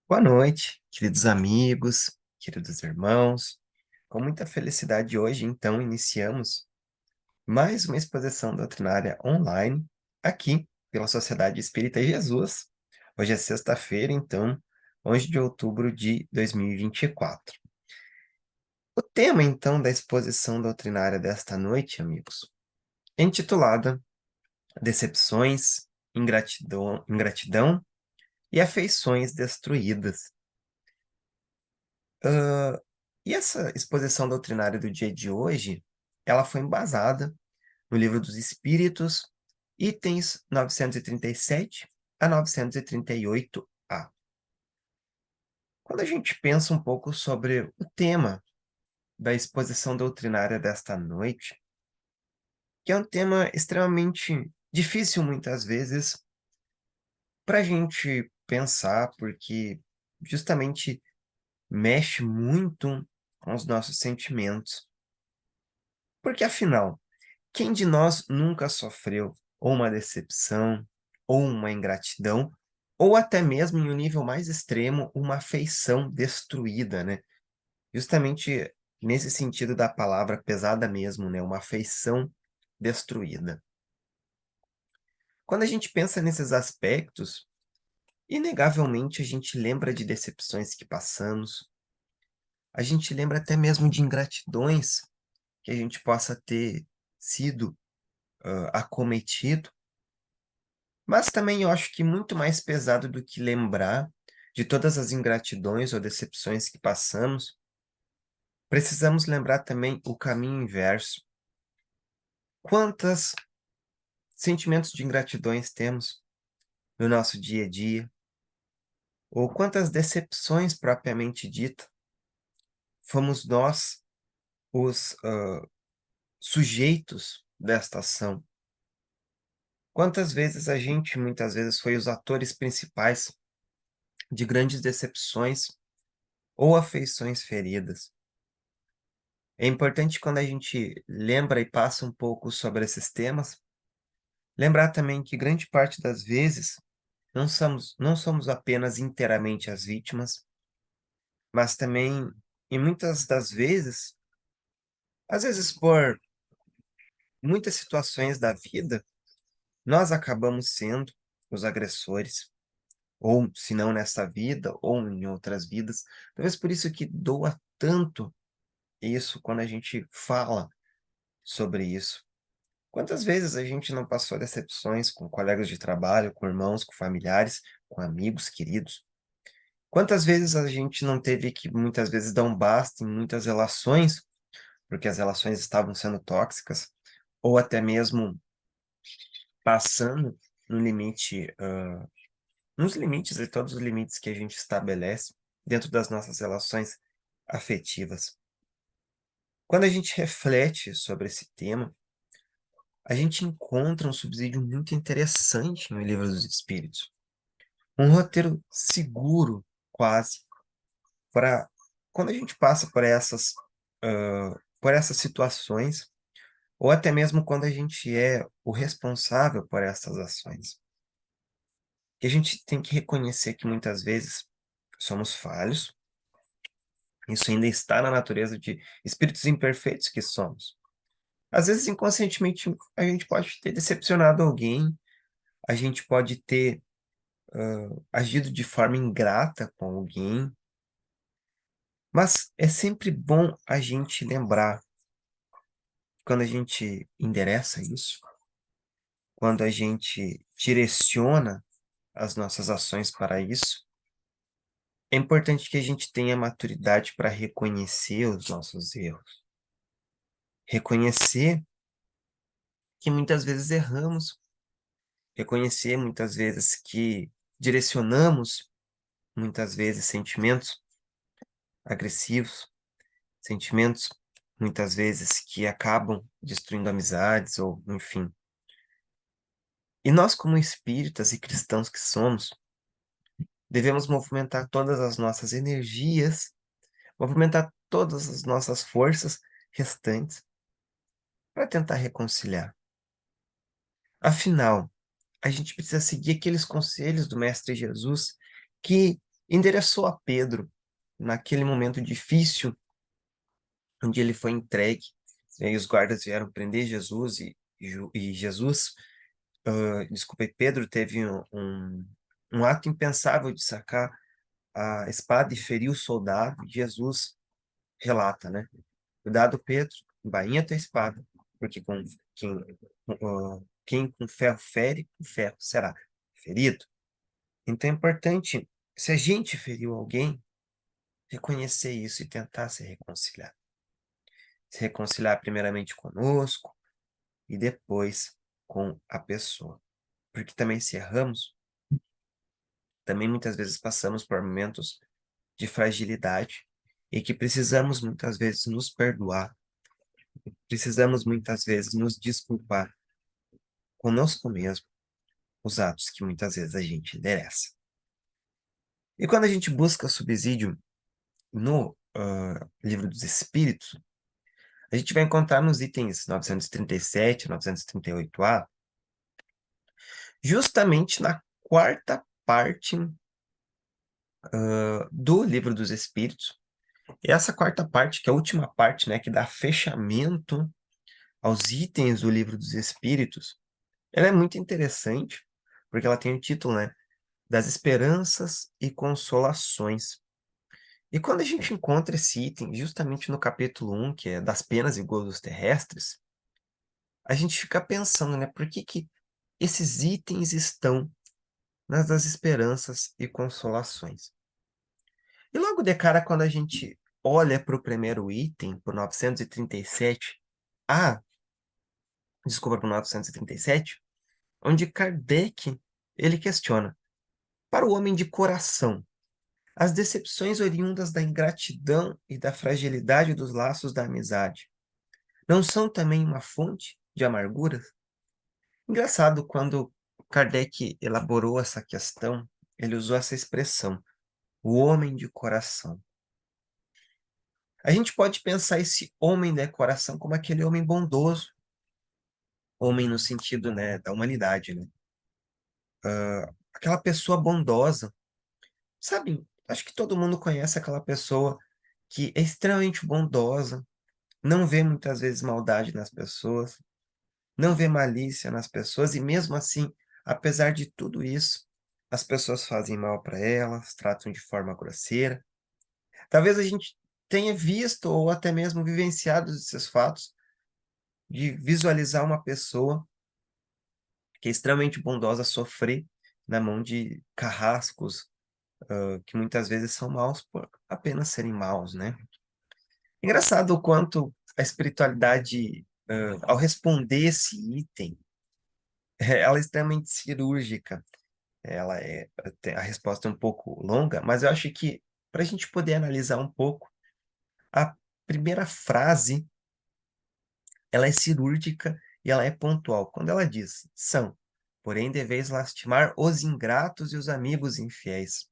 Boa noite, queridos amigos, queridos irmãos. Com muita felicidade hoje, então, iniciamos mais uma exposição doutrinária online aqui pela Sociedade Espírita Jesus. Hoje é sexta-feira, então, 11 de outubro de 2024. O tema, então, da exposição doutrinária desta noite, amigos, é intitulada Decepções, ingratidão e afeições destruídas. Hã, e essa exposição doutrinária do dia de hoje, ela foi embasada no Livro dos Espíritos, itens 937 a 938-A. Quando a gente pensa um pouco sobre o tema da exposição doutrinária desta noite, que é um tema extremamente difícil muitas vezes para a gente pensar, porque justamente mexe muito com os nossos sentimentos. Porque afinal, quem de nós nunca sofreu ou uma decepção, ou uma ingratidão, ou até mesmo em um nível mais extremo, uma afeição destruída, né? Justamente nesse sentido da palavra pesada mesmo, né? Uma afeição destruída. Quando a gente pensa nesses aspectos, inegavelmente a gente lembra de decepções que passamos, a gente lembra até mesmo de ingratidões que a gente possa ter sido acometido. Mas também eu acho que muito mais pesado do que lembrar de todas as ingratidões ou decepções que passamos, precisamos lembrar também o caminho inverso. Quantos sentimentos de ingratidões temos no nosso dia a dia? Ou quantas decepções propriamente dita fomos nós os sujeitos desta ação? Quantas vezes a gente, muitas vezes, foi os atores principais de grandes decepções ou afeições feridas? É importante quando a gente lembra e passa um pouco sobre esses temas, lembrar também que grande parte das vezes não somos apenas inteiramente as vítimas, mas também, e muitas das vezes, às vezes por muitas situações da vida, nós acabamos sendo os agressores, ou se não nessa vida, ou em outras vidas. Talvez por isso que doa tanto isso quando a gente fala sobre isso. Quantas vezes a gente não passou decepções com colegas de trabalho, com irmãos, com familiares, com amigos queridos? Quantas vezes a gente não teve que, muitas vezes, dar um basta em muitas relações, porque as relações estavam sendo tóxicas, ou até mesmo passando no limite, nos limites e todos os limites que a gente estabelece dentro das nossas relações afetivas. Quando a gente reflete sobre esse tema, a gente encontra um subsídio muito interessante no Livro dos Espíritos. Um roteiro seguro, quase, para quando a gente passa por essas situações, ou até mesmo quando a gente é o responsável por essas ações. E a gente tem que reconhecer que muitas vezes somos falhos, isso ainda está na natureza de espíritos imperfeitos que somos. Às vezes, inconscientemente, a gente pode ter decepcionado alguém, a gente pode ter agido de forma ingrata com alguém, mas é sempre bom a gente lembrar, quando a gente endereça isso, quando a gente direciona as nossas ações para isso, é importante que a gente tenha maturidade para reconhecer os nossos erros, reconhecer que muitas vezes erramos, reconhecer muitas vezes que direcionamos muitas vezes sentimentos agressivos, sentimentos muitas vezes que acabam destruindo amizades ou enfim. E nós, como espíritas e cristãos que somos, devemos movimentar todas as nossas energias, movimentar todas as nossas forças restantes para tentar reconciliar. Afinal, a gente precisa seguir aqueles conselhos do Mestre Jesus que endereçou a Pedro naquele momento difícil onde ele foi entregue, e aí os guardas vieram prender Jesus e Jesus, desculpa, Pedro teve um ato impensável de sacar a espada e ferir o soldado. Jesus relata, né? Cuidado, Pedro, embainha tua espada, porque quem com ferro fere, com ferro será ferido. Então é importante, se a gente feriu alguém, reconhecer isso e tentar se reconciliar. Se reconciliar primeiramente conosco e depois com a pessoa. Porque também se erramos, também muitas vezes passamos por momentos de fragilidade e que precisamos muitas vezes nos perdoar, precisamos muitas vezes nos desculpar conosco mesmo, os atos que muitas vezes a gente endereça. E quando a gente busca subsídio no Livro dos Espíritos, a gente vai encontrar nos itens 937, 938A, justamente na quarta parte do Livro dos Espíritos. E essa quarta parte, que é a última parte, né, que dá fechamento aos itens do Livro dos Espíritos, ela é muito interessante, porque ela tem o título, né, das esperanças e consolações. E quando a gente encontra esse item justamente no capítulo 1, que é das penas e gozos terrestres, a gente fica pensando, né, por que que esses itens estão nas das esperanças e consolações? E logo de cara, quando a gente olha para o primeiro item, para o 937, desculpa, para o 937, onde Kardec, ele questiona, para o homem de coração, as decepções oriundas da ingratidão e da fragilidade dos laços da amizade não são também uma fonte de amarguras? Engraçado, quando Kardec elaborou essa questão, ele usou essa expressão, o homem de coração. A gente pode pensar esse homem de coração como aquele homem bondoso, homem no sentido, né, da humanidade, né? Aquela pessoa bondosa. Sabe, acho que todo mundo conhece aquela pessoa que é extremamente bondosa, não vê muitas vezes maldade nas pessoas, não vê malícia nas pessoas e mesmo assim, apesar de tudo isso, as pessoas fazem mal para elas, tratam de forma grosseira. Talvez a gente tenha visto ou até mesmo vivenciado esses fatos de visualizar uma pessoa que é extremamente bondosa sofrer na mão de carrascos, que muitas vezes são maus por apenas serem maus, né? Engraçado o quanto a espiritualidade, ao responder esse item, ela é extremamente cirúrgica. Ela a resposta é um pouco longa, mas eu acho que para a gente poder analisar um pouco, a primeira frase, ela é cirúrgica e ela é pontual. Quando ela diz: "São, porém deveis lastimar os ingratos e os amigos infiéis,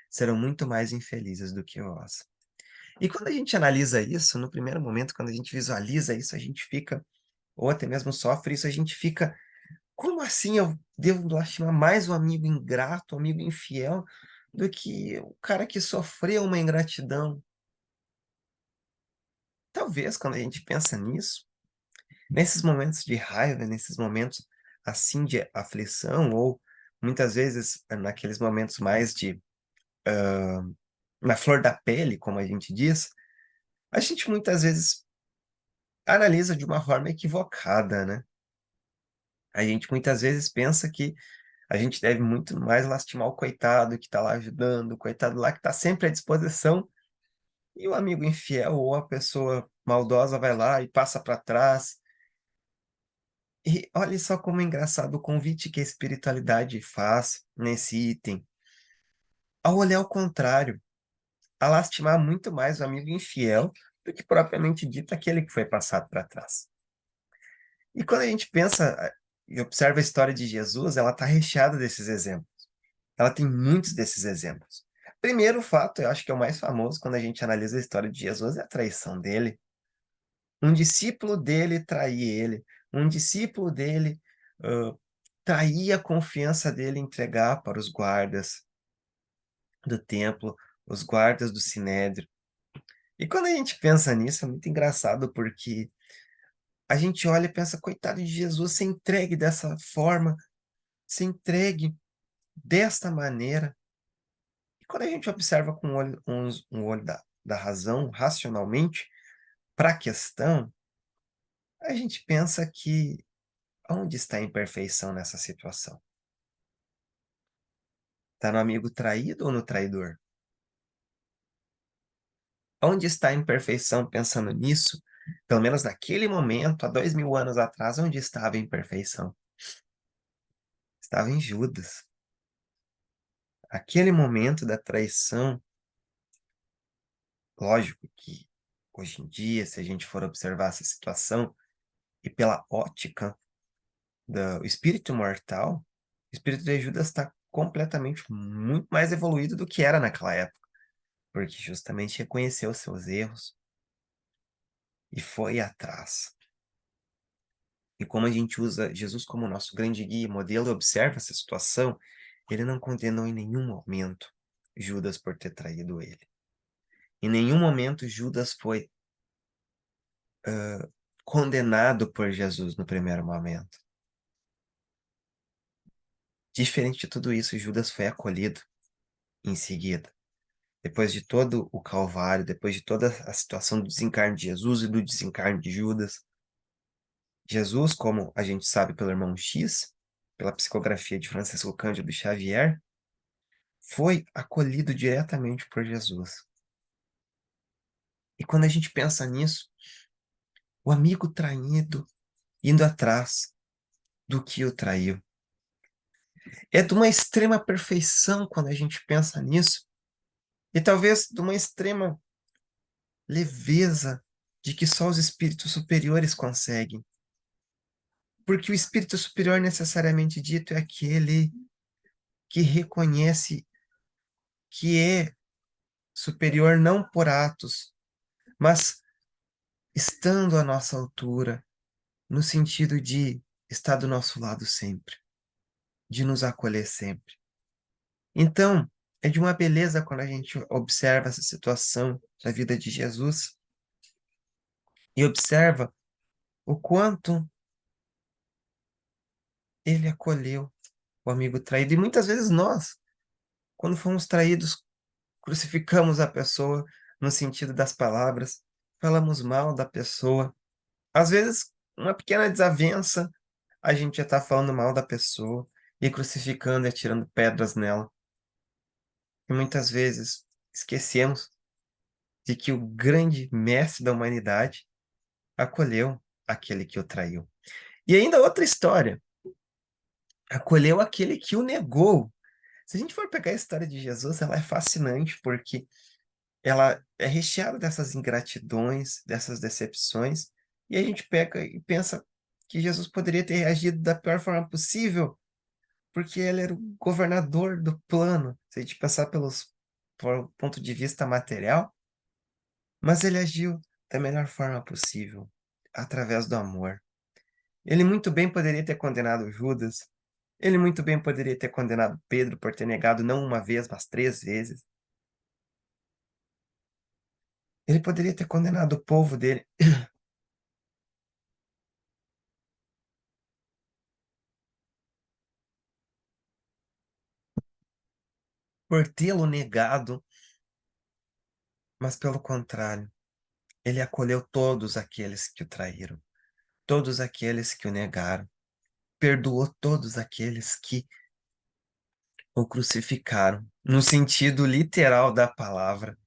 serão muito mais infelizes do que vós". E quando a gente analisa isso, no primeiro momento, quando a gente visualiza isso, a gente fica ou até mesmo sofre isso, a gente fica: "Como assim eu devo lastimar mais o amigo ingrato, o amigo infiel, do que o cara que sofreu uma ingratidão?". Talvez quando a gente pensa nisso, nesses momentos de raiva, nesses momentos, assim, de aflição ou muitas vezes, naqueles momentos mais de, na flor da pele, como a gente diz, a gente muitas vezes analisa de uma forma equivocada, né. A gente muitas vezes pensa que a gente deve muito mais lastimar o coitado que está lá ajudando, o coitado lá que está sempre à disposição, e o amigo infiel ou a pessoa maldosa vai lá e passa para trás. E olhe só como é engraçado o convite que a espiritualidade faz nesse item, ao olhar ao contrário, a lastimar muito mais o amigo infiel do que propriamente dito aquele que foi passado para trás. E quando a gente pensa e observa a história de Jesus, ela está recheada desses exemplos. Ela tem muitos desses exemplos. Primeiro fato, eu acho que é o mais famoso quando a gente analisa a história de Jesus, é a traição dele. Um discípulo dele trair ele, um discípulo dele, hã, trair a confiança dele, entregar para os guardas. do templo, os guardas do sinédrio. E quando a gente pensa nisso, é muito engraçado, porque a gente olha e pensa: "Coitado de Jesus ser entregue dessa forma, ser entregue desta maneira". E quando a gente observa com um olho da razão, racionalmente, para a questão, a gente pensa que onde está a imperfeição nessa situação? Está no amigo traído ou no traidor? Onde está a imperfeição pensando nisso? Pelo menos naquele momento, há 2000 anos atrás, onde estava a imperfeição? Estava em Judas. Aquele momento da traição, lógico que hoje em dia, se a gente for observar essa situação, e pela ótica do espírito mortal, o espírito de Judas está completamente muito mais evoluído do que era naquela época, porque justamente reconheceu os seus erros e foi atrás. E como a gente usa Jesus como nosso grande guia e modelo e observa essa situação, ele não condenou em nenhum momento Judas por ter traído ele. Em nenhum momento Judas foi condenado por Jesus no primeiro momento. Diferente de tudo isso, Judas foi acolhido em seguida. Depois de todo o calvário, depois de toda a situação do desencarne de Jesus e do desencarne de Judas, Jesus, como a gente sabe pelo irmão X, pela psicografia de Francisco Cândido Xavier, foi acolhido diretamente por Jesus. E quando a gente pensa nisso, o amigo traído indo atrás do que o traiu. É de uma extrema perfeição quando a gente pensa nisso, e talvez de uma extrema leveza de que só os espíritos superiores conseguem. Porque o espírito superior, necessariamente dito, é aquele que reconhece que é superior não por atos, mas estando à nossa altura, no sentido de estar do nosso lado sempre, de nos acolher sempre. Então, é de uma beleza quando a gente observa essa situação da vida de Jesus e observa o quanto ele acolheu o amigo traído. E muitas vezes nós, quando fomos traídos, crucificamos a pessoa no sentido das palavras, falamos mal da pessoa. Às vezes, uma pequena desavença, a gente já está falando mal da pessoa e crucificando e atirando pedras nela. E muitas vezes esquecemos de que o grande mestre da humanidade acolheu aquele que o traiu. E ainda outra história, acolheu aquele que o negou. Se a gente for pegar a história de Jesus, ela é fascinante, porque ela é recheada dessas ingratidões, dessas decepções, e a gente pega e pensa que Jesus poderia ter reagido da pior forma possível, porque ele era o governador do plano, se a gente pensar por ponto de vista material, mas ele agiu da melhor forma possível, através do amor. Ele muito bem poderia ter condenado Judas, ele muito bem poderia ter condenado Pedro por ter negado não uma vez, mas 3 vezes. Ele poderia ter condenado o povo dele por tê-lo negado, mas pelo contrário, ele acolheu todos aqueles que o traíram, todos aqueles que o negaram, perdoou todos aqueles que o crucificaram, no sentido literal da palavra.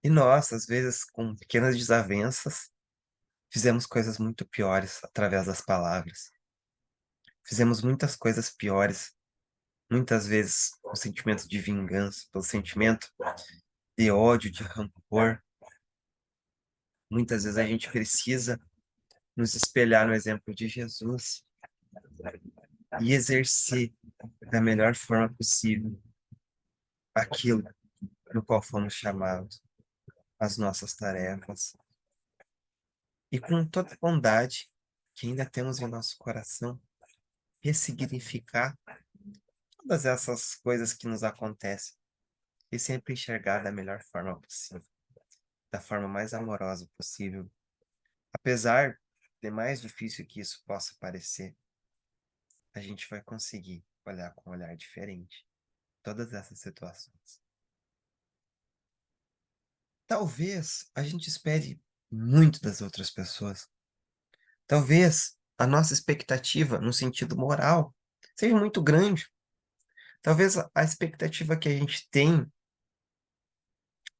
E nós, às vezes, com pequenas desavenças, fizemos coisas muito piores através das palavras. Fizemos muitas coisas piores, muitas vezes com sentimento de vingança, pelo sentimento de ódio, de rancor. Muitas vezes a gente precisa nos espelhar no exemplo de Jesus e exercer da melhor forma possível aquilo no qual fomos chamados, as nossas tarefas. E com toda a bondade que ainda temos em nosso coração, ressignificar todas essas coisas que nos acontecem e sempre enxergar da melhor forma possível, da forma mais amorosa possível. Apesar de mais difícil que isso possa parecer, a gente vai conseguir olhar com um olhar diferente todas essas situações. Talvez a gente espere muito das outras pessoas. Talvez a nossa expectativa, no sentido moral, seja muito grande. Talvez a expectativa que a gente tem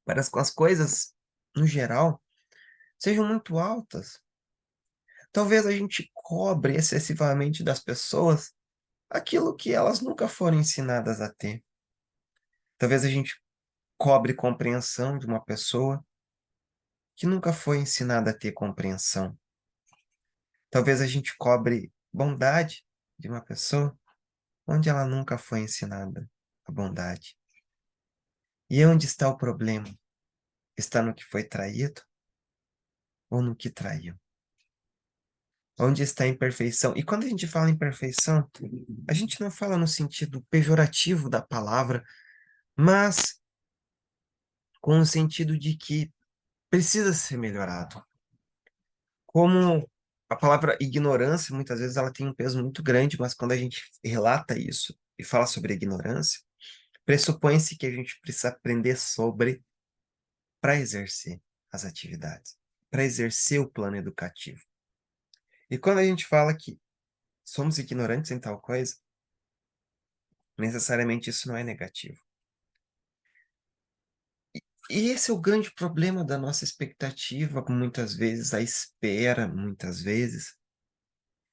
para com as coisas, no geral, sejam muito altas. Talvez a gente cobre excessivamente das pessoas aquilo que elas nunca foram ensinadas a ter. Talvez a gente cobre compreensão de uma pessoa que nunca foi ensinada a ter compreensão. Talvez a gente cobre bondade de uma pessoa onde ela nunca foi ensinada a bondade. E onde está o problema? Está no que foi traído ou no que traiu? Onde está a imperfeição? E quando a gente fala em imperfeição, a gente não fala no sentido pejorativo da palavra, mas com o sentido de que precisa ser melhorado. Como a palavra ignorância, muitas vezes ela tem um peso muito grande, mas quando a gente relata isso e fala sobre ignorância, pressupõe-se que a gente precisa aprender sobre para exercer as atividades, para exercer o plano educativo. E quando a gente fala que somos ignorantes em tal coisa, necessariamente isso não é negativo. E esse é o grande problema da nossa expectativa, muitas vezes, a espera, muitas vezes.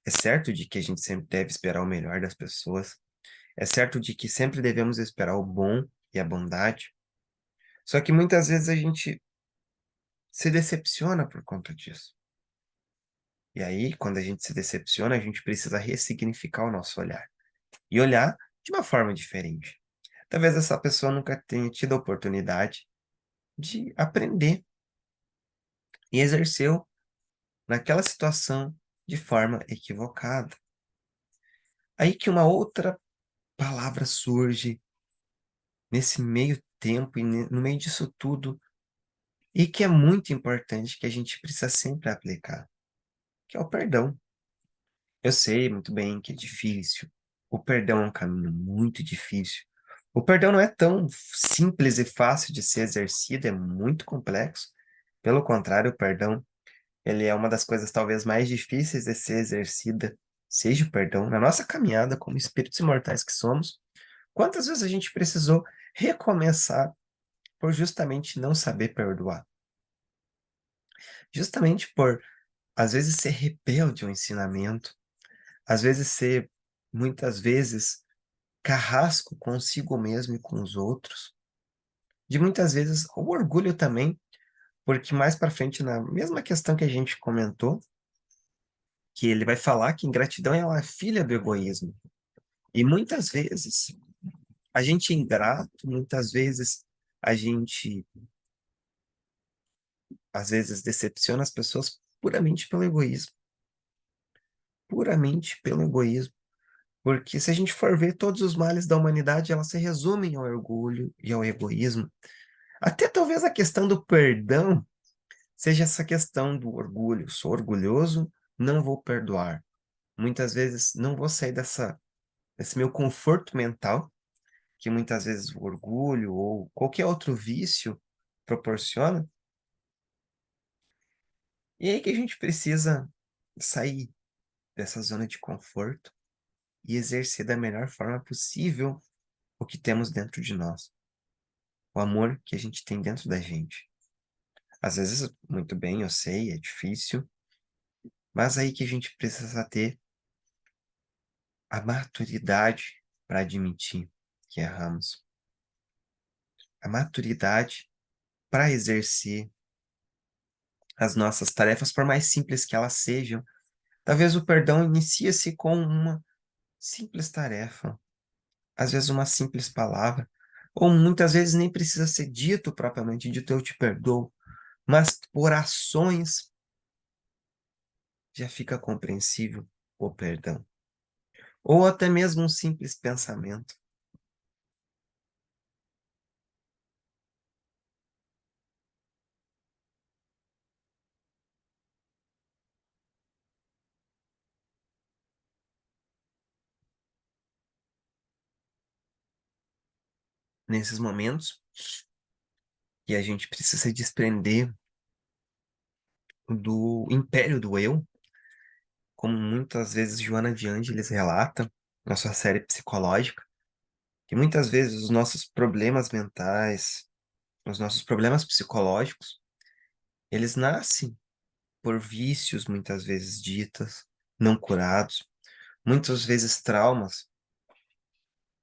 É certo de que a gente sempre deve esperar o melhor das pessoas, é certo de que sempre devemos esperar o bom e a bondade, só que muitas vezes a gente se decepciona por conta disso. E aí, quando a gente se decepciona, a gente precisa ressignificar o nosso olhar e olhar de uma forma diferente. Talvez essa pessoa nunca tenha tido a oportunidade de aprender e exerceu naquela situação de forma equivocada. Aí que uma outra palavra surge nesse meio tempo e no meio disso tudo, e que é muito importante, que a gente precisa sempre aplicar, que é o perdão. Eu sei muito bem que é difícil. O perdão é um caminho muito difícil. O perdão não é tão simples e fácil de ser exercido, é muito complexo. Pelo contrário, o perdão, ele é uma das coisas talvez mais difíceis de ser exercida, seja o perdão, na nossa caminhada como espíritos imortais que somos. Quantas vezes a gente precisou recomeçar por justamente não saber perdoar? Justamente por, às vezes, ser rebelde ao ensinamento, às vezes ser, muitas vezes, carrasco consigo mesmo e com os outros, de muitas vezes o orgulho também, porque mais para frente, na mesma questão que a gente comentou, que ele vai falar que ingratidão ela é filha do egoísmo. E muitas vezes a gente é ingrato, muitas vezes a gente, às vezes, decepciona as pessoas puramente pelo egoísmo. Puramente pelo egoísmo. Porque se a gente for ver todos os males da humanidade, elas se resumem ao orgulho e ao egoísmo. Até talvez a questão do perdão seja essa questão do orgulho. Sou orgulhoso, não vou perdoar. Muitas vezes não vou sair desse meu conforto mental, que muitas vezes o orgulho ou qualquer outro vício proporciona. E é aí que a gente precisa sair dessa zona de conforto e exercer da melhor forma possível o que temos dentro de nós, o amor que a gente tem dentro da gente. Às vezes, muito bem, eu sei, é difícil, mas aí que a gente precisa ter a maturidade para admitir que erramos, a maturidade para exercer as nossas tarefas, por mais simples que elas sejam. Talvez o perdão inicie-se com uma simples tarefa, às vezes uma simples palavra, ou muitas vezes nem precisa ser dito propriamente dito, eu te perdoo, mas por ações já fica compreensível o perdão. Ou até mesmo um simples pensamento. nesses momentos que a gente precisa se desprender do império do eu, como muitas vezes Joana de Ângeles relata na sua série psicológica, que muitas vezes os nossos problemas mentais, os nossos problemas psicológicos, eles nascem por vícios, muitas vezes ditas, não curados, muitas vezes traumas,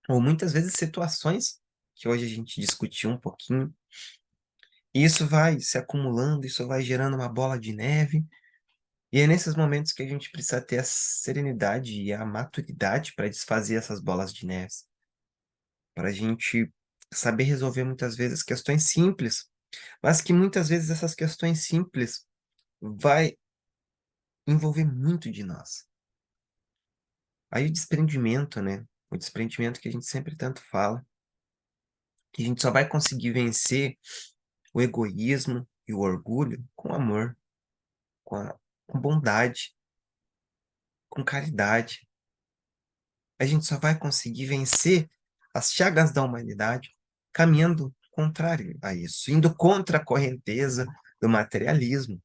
ou muitas vezes situações que hoje a gente discutiu um pouquinho, e isso vai se acumulando, isso vai gerando uma bola de neve, e é nesses momentos que a gente precisa ter a serenidade e a maturidade para desfazer essas bolas de neve, para a gente saber resolver muitas vezes questões simples, mas que muitas vezes essas questões simples vai envolver muito de nós. Aí o desprendimento, né? O desprendimento que a gente sempre tanto fala, que a gente só vai conseguir vencer o egoísmo e o orgulho com amor, com bondade, com caridade. A gente só vai conseguir vencer as chagas da humanidade caminhando contrário a isso, indo contra a correnteza do materialismo,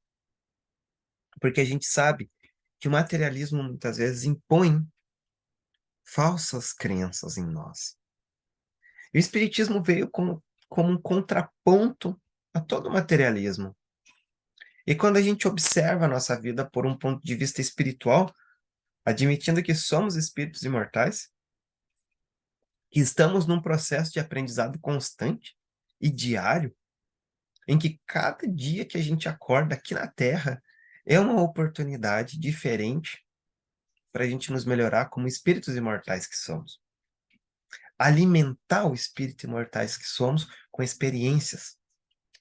porque a gente sabe que o materialismo muitas vezes impõe falsas crenças em nós. E o Espiritismo veio como um contraponto a todo o materialismo. E quando a gente observa a nossa vida por um ponto de vista espiritual, admitindo que somos espíritos imortais, que estamos num processo de aprendizado constante e diário, em que cada dia que a gente acorda aqui na Terra é uma oportunidade diferente para a gente nos melhorar como espíritos imortais que somos. Alimentar o espírito imortais que somos com experiências.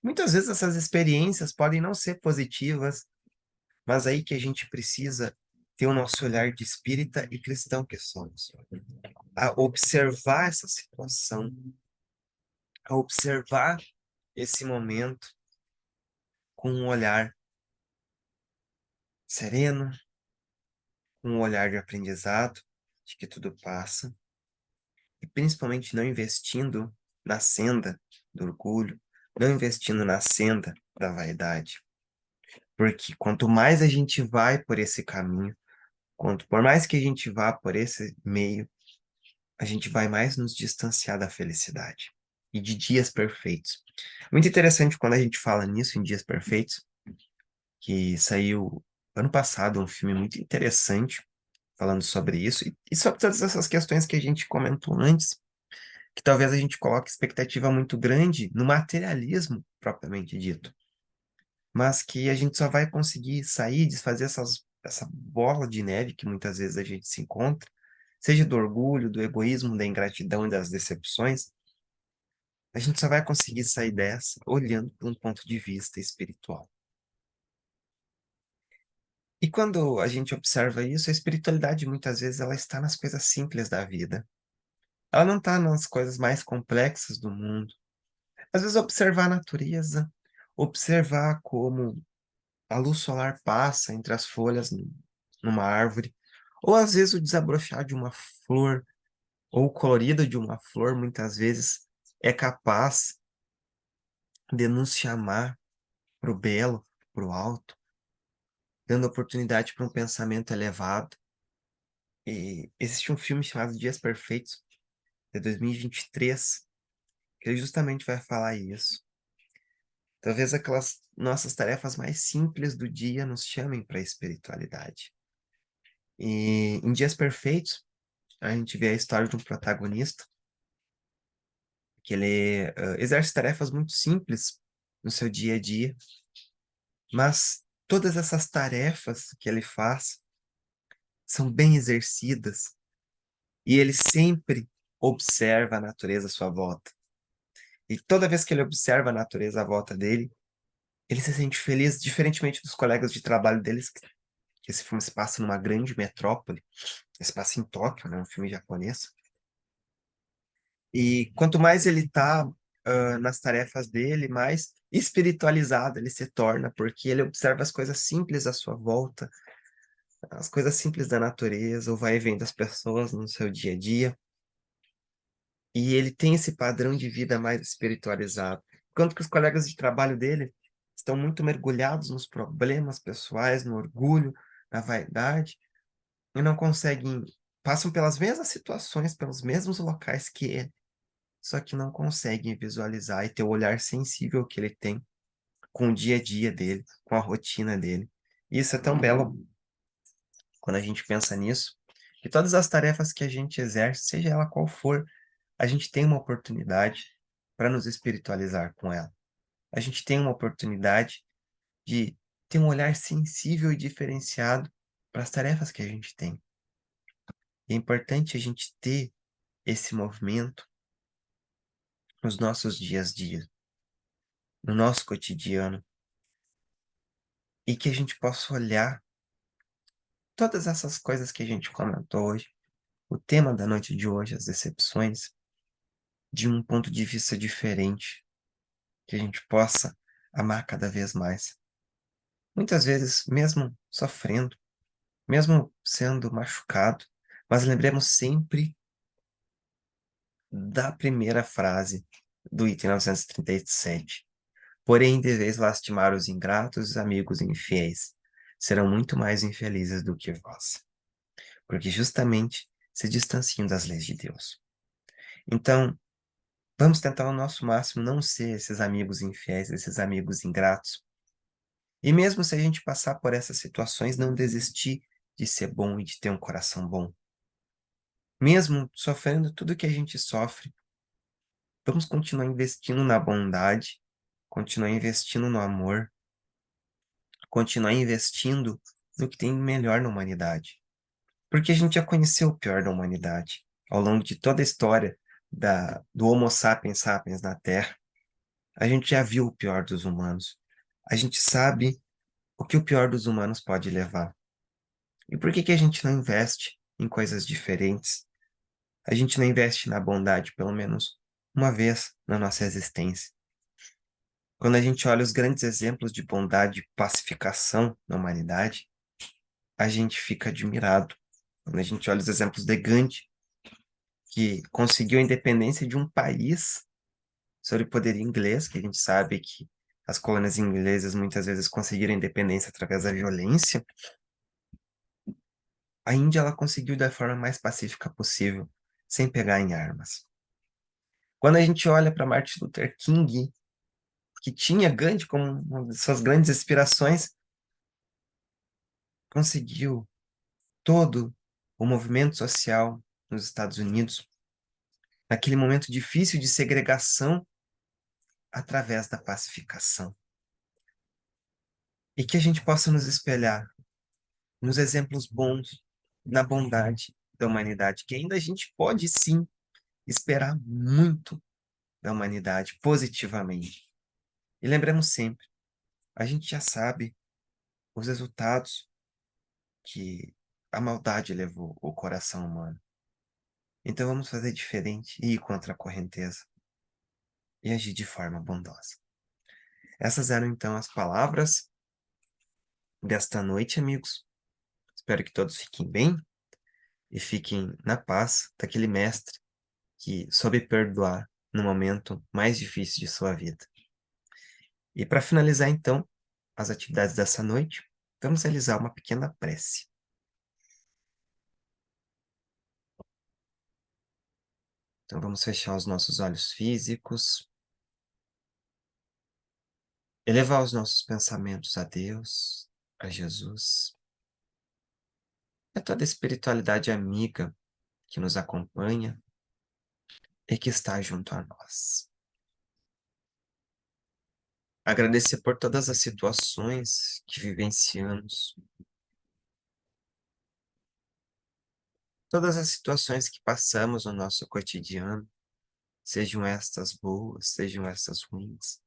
Muitas vezes essas experiências podem não ser positivas, mas aí que a gente precisa ter o nosso olhar de espírita e cristão que somos. A observar essa situação, a observar esse momento com um olhar sereno, com um olhar de aprendizado, de que tudo passa, e principalmente não investindo na senda do orgulho, não investindo na senda da vaidade. Porque quanto mais a gente vai por esse caminho, por mais que a gente vá por esse meio, a gente vai mais nos distanciar da felicidade e de dias perfeitos. Muito interessante quando a gente fala nisso, em dias perfeitos, que saiu ano passado um filme muito interessante falando sobre isso e sobre todas essas questões que a gente comentou antes, que talvez a gente coloque expectativa muito grande no materialismo propriamente dito, mas que a gente só vai conseguir sair, desfazer essa bola de neve que muitas vezes a gente se encontra, seja do orgulho, do egoísmo, da ingratidão e das decepções, a gente só vai conseguir sair dessa olhando por um ponto de vista espiritual. E quando a gente observa isso, a espiritualidade muitas vezes ela está nas coisas simples da vida. Ela não está nas coisas mais complexas do mundo. Às vezes observar a natureza, observar como a luz solar passa entre as folhas numa árvore, ou às vezes o desabrochar de uma flor, ou o colorido de uma flor, muitas vezes é capaz de nos chamar para o belo, para o alto, dando oportunidade para um pensamento elevado. E existe um filme chamado Dias Perfeitos, de 2023, que ele justamente vai falar isso. Talvez aquelas nossas tarefas mais simples do dia nos chamem para a espiritualidade. E em Dias Perfeitos, a gente vê a história de um protagonista que ele exerce tarefas muito simples no seu dia a dia, mas todas essas tarefas que ele faz são bem exercidas e ele sempre observa a natureza à sua volta. E toda vez que ele observa a natureza à volta dele, ele se sente feliz, diferentemente dos colegas de trabalho deles, que esse filme se passa numa grande metrópole, se passa em Tóquio, né, um filme japonês. E quanto mais ele está nas tarefas dele, mais espiritualizado ele se torna, porque ele observa as coisas simples à sua volta, as coisas simples da natureza, ou vai vendo as pessoas no seu dia a dia. e ele tem esse padrão de vida mais espiritualizado, enquanto que os colegas de trabalho dele estão muito mergulhados nos problemas pessoais, no orgulho, na vaidade, e não conseguem passam pelas mesmas situações, pelos mesmos locais que ele, só que não conseguem visualizar e ter o olhar sensível que ele tem com o dia a dia dele, com a rotina dele. E isso é tão belo quando a gente pensa nisso, que todas as tarefas que a gente exerce, seja ela qual for, a gente tem uma oportunidade para nos espiritualizar com ela. A gente tem uma oportunidade de ter um olhar sensível e diferenciado para as tarefas que a gente tem. E é importante a gente ter esse movimento nos nossos dias a dia, no nosso cotidiano, e que a gente possa olhar todas essas coisas que a gente comentou hoje, o tema da noite de hoje, as decepções, de um ponto de vista diferente, que a gente possa amar cada vez mais. Muitas vezes, mesmo sofrendo, mesmo sendo machucado, mas lembremos sempre da primeira frase do item 937. Porém, deveis lastimar os ingratos e amigos infiéis. Serão muito mais infelizes do que vós, porque justamente se distanciam das leis de Deus. Então, vamos tentar ao nosso máximo não ser esses amigos infiéis, esses amigos ingratos. E mesmo se a gente passar por essas situações, não desistir de ser bom e de ter um coração bom. Mesmo sofrendo tudo que a gente sofre, vamos continuar investindo na bondade, continuar investindo no amor, continuar investindo no que tem de melhor na humanidade. Porque a gente já conheceu o pior da humanidade ao longo de toda a história do Homo sapiens sapiens na Terra. A gente já viu o pior dos humanos. A gente sabe o que o pior dos humanos pode levar. E por que que a gente não investe em coisas diferentes? A gente não investe na bondade pelo menos uma vez na nossa existência. Quando a gente olha os grandes exemplos de bondade e pacificação na humanidade, a gente fica admirado. Quando a gente olha os exemplos de Gandhi, que conseguiu a independência de um país sobre o poder inglês, que a gente sabe que as colônias inglesas muitas vezes conseguiram a independência através da violência, a Índia ela conseguiu da forma mais pacífica possível, sem pegar em armas. Quando a gente olha para Martin Luther King, que tinha Gandhi como uma de suas grandes inspirações, conseguiu todo o movimento social nos Estados Unidos, naquele momento difícil de segregação, através da pacificação. E que a gente possa nos espelhar nos exemplos bons, na bondade da humanidade, que ainda a gente pode sim esperar muito da humanidade positivamente. E lembremos sempre, a gente já sabe os resultados que a maldade levou o coração humano. Então vamos fazer diferente e ir contra a correnteza e agir de forma bondosa. Essas eram então as palavras desta noite, amigos. Espero que todos fiquem bem e fiquem na paz daquele mestre que soube perdoar no momento mais difícil de sua vida. E para finalizar então as atividades dessa noite, vamos realizar uma pequena prece. Então vamos fechar os nossos olhos físicos, elevar os nossos pensamentos a Deus, a Jesus, a toda a espiritualidade amiga que nos acompanha e que está junto a nós. Agradecer por todas as situações que vivenciamos, todas as situações que passamos no nosso cotidiano, sejam estas boas, sejam estas ruins,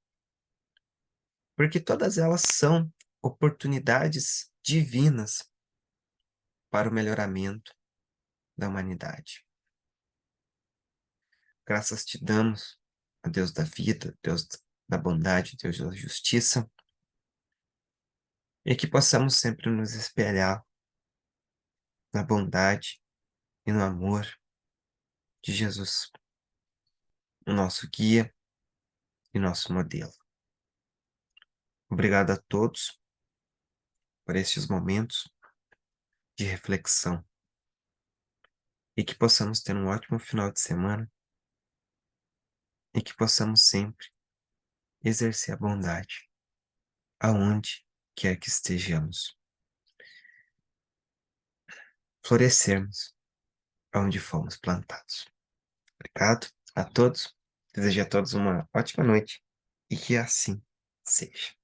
porque todas elas são oportunidades divinas para o melhoramento da humanidade. Graças te damos, a Deus da vida, Deus da bondade, Deus da justiça, e que possamos sempre nos espelhar na bondade e no amor de Jesus. o nosso guia e nosso modelo. Obrigado a todos por estes momentos de reflexão e que possamos ter um ótimo final de semana e que possamos sempre exercer a bondade aonde quer que estejamos, florescermos aonde fomos plantados. Obrigado a todos, desejo a todos uma ótima noite e que assim seja.